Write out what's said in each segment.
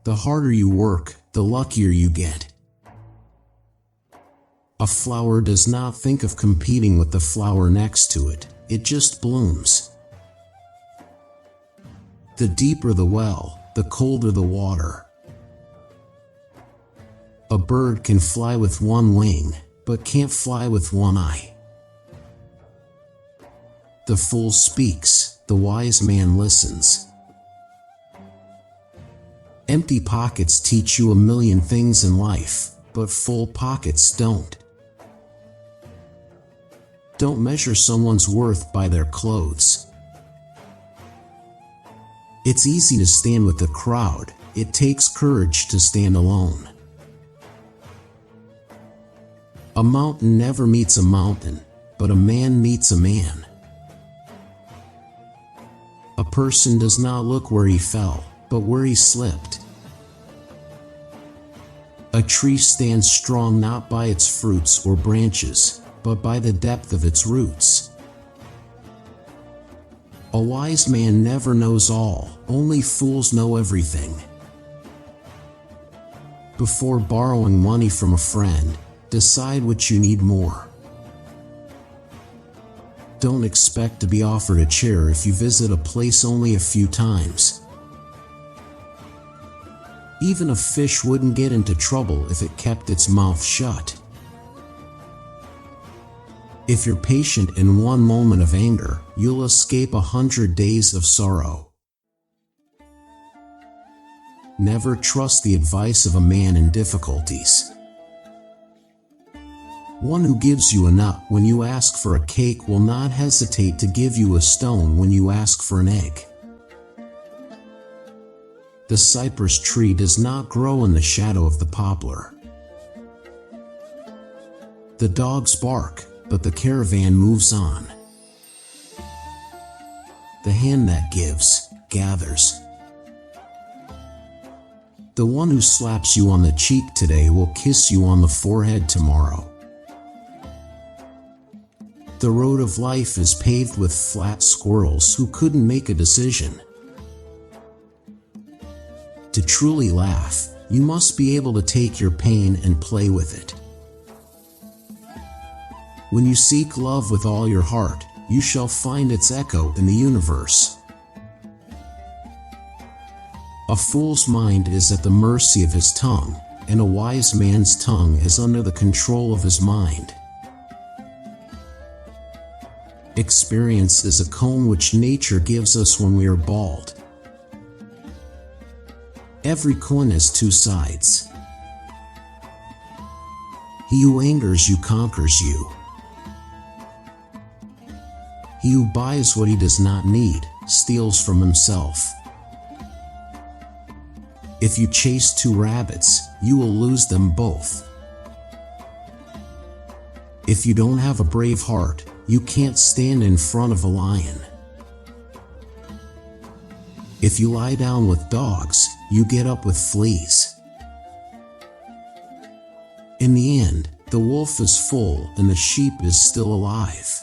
The harder you work, the luckier you get. A flower does not think of competing with the flower next to it, it just blooms. The deeper the well, the colder the water. A bird can fly with one wing, but can't fly with one eye. The fool speaks, the wise man listens. Empty pockets teach you a million things in life, but full pockets don't. Don't measure someone's worth by their clothes. It's easy to stand with the crowd, it takes courage to stand alone. A mountain never meets a mountain, but a man meets a man. A person does not look where he fell, but where he slipped. A tree stands strong not by its fruits or branches, but by the depth of its roots. A wise man never knows all, only fools know everything. Before borrowing money from a friend, decide what you need more. Don't expect to be offered a chair if you visit a place only a few times. Even a fish wouldn't get into trouble if it kept its mouth shut. If you're patient in one moment of anger, you'll escape 100 days of sorrow. Never trust the advice of a man in difficulties. One who gives you a nut when you ask for a cake will not hesitate to give you a stone when you ask for an egg. The cypress tree does not grow in the shadow of the poplar. The dogs bark, but the caravan moves on. The hand that gives, gathers. The one who slaps you on the cheek today will kiss you on the forehead tomorrow. The road of life is paved with flat squirrels who couldn't make a decision. To truly laugh, you must be able to take your pain and play with it. When you seek love with all your heart, you shall find its echo in the universe. A fool's mind is at the mercy of his tongue, and a wise man's tongue is under the control of his mind. Experience is a comb which nature gives us when we are bald. Every coin has two sides. He who angers you conquers you. He who buys what he does not need steals from himself. If you chase two rabbits, you will lose them both. If you don't have a brave heart, you can't stand in front of a lion. If you lie down with dogs, you get up with fleas. In the end, the wolf is full and the sheep is still alive.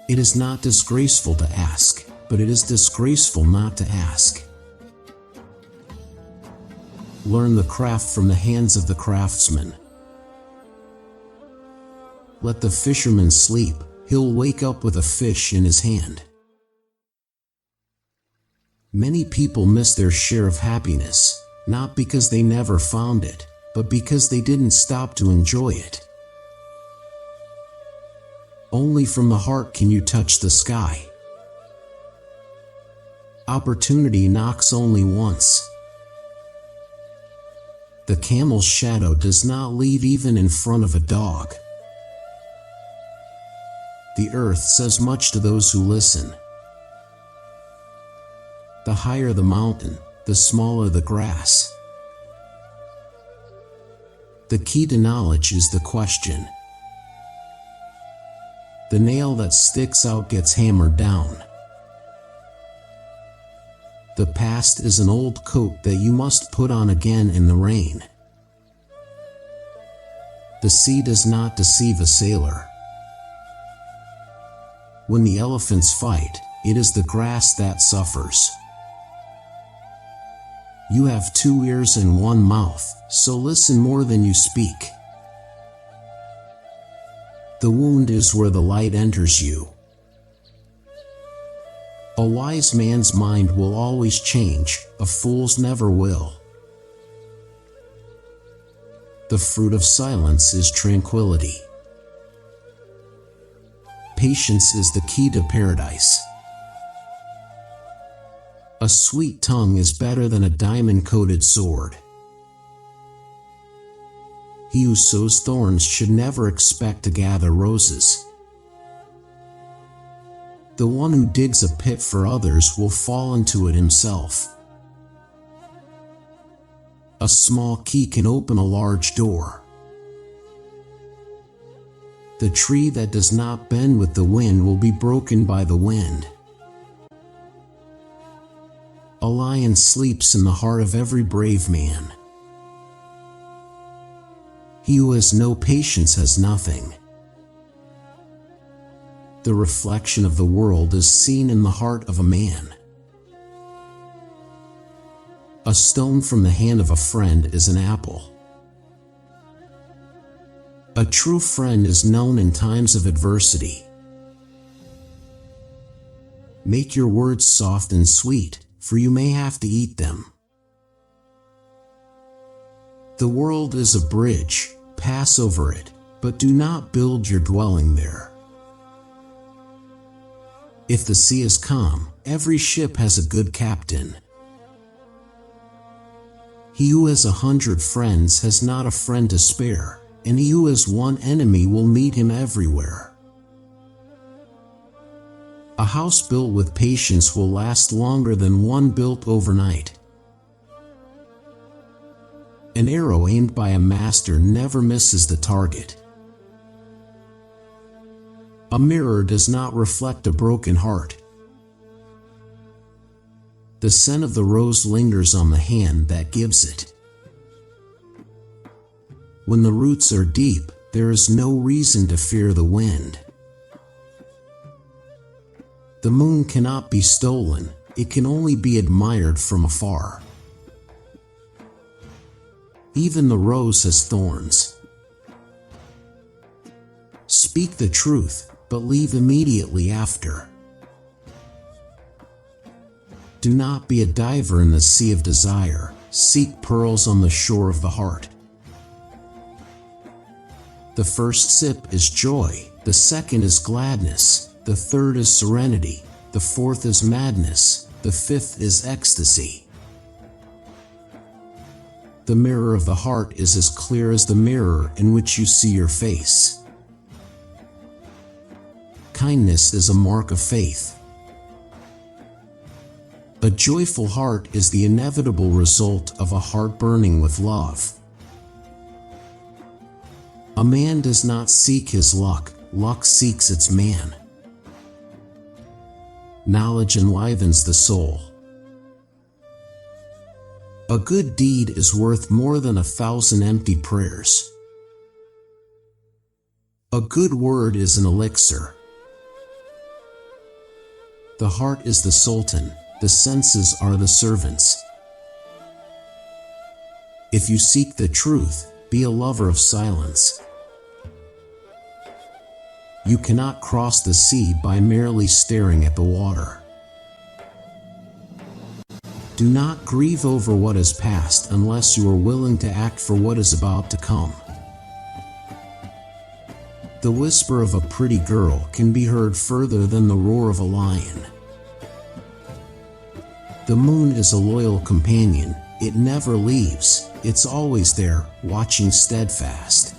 It is not disgraceful to ask, but it is disgraceful not to ask. Learn the craft from the hands of the craftsman. Let the fisherman sleep, he'll wake up with a fish in his hand. Many people miss their share of happiness, not because they never found it, but because they didn't stop to enjoy it. Only from the heart can you touch the sky. Opportunity knocks only once. The camel's shadow does not leave even in front of a dog. The earth says much to those who listen. The higher the mountain, the smaller the grass. The key to knowledge is the question. The nail that sticks out gets hammered down. The past is an old coat that you must put on again in the rain. The sea does not deceive a sailor. When the elephants fight, it is the grass that suffers. You have 2 ears and 1 mouth, so listen more than you speak. The wound is where the light enters you. A wise man's mind will always change, a fool's never will. The fruit of silence is tranquility. Patience is the key to paradise. A sweet tongue is better than a diamond-coated sword. He who sows thorns should never expect to gather roses. The one who digs a pit for others will fall into it himself. A small key can open a large door. The tree that does not bend with the wind will be broken by the wind. A lion sleeps in the heart of every brave man. He who has no patience has nothing. The reflection of the world is seen in the heart of a man. A stone from the hand of a friend is an apple. A true friend is known in times of adversity. Make your words soft and sweet, for you may have to eat them. The world is a bridge, pass over it, but do not build your dwelling there. If the sea is calm, every ship has a good captain. He who has 100 friends has not a friend to spare, and he who has 1 enemy will meet him everywhere. A house built with patience will last longer than one built overnight. An arrow aimed by a master never misses the target. A mirror does not reflect a broken heart. The scent of the rose lingers on the hand that gives it. When the roots are deep, there is no reason to fear the wind. The moon cannot be stolen, it can only be admired from afar. Even the rose has thorns. Speak the truth, but leave immediately after. Do not be a diver in the sea of desire, seek pearls on the shore of the heart. The first sip is joy, the second is gladness, the third is serenity, the fourth is madness, the fifth is ecstasy. The mirror of the heart is as clear as the mirror in which you see your face. Kindness is a mark of faith. A joyful heart is the inevitable result of a heart burning with love. A man does not seek his luck, luck seeks its man. Knowledge enlivens the soul. A good deed is worth more than 1,000 empty prayers. A good word is an elixir. The heart is the sultan, the senses are the servants. If you seek the truth, be a lover of silence. You cannot cross the sea by merely staring at the water. Do not grieve over what has passed unless you are willing to act for what is about to come. The whisper of a pretty girl can be heard further than the roar of a lion. The moon is a loyal companion, it never leaves, it's always there, watching steadfast.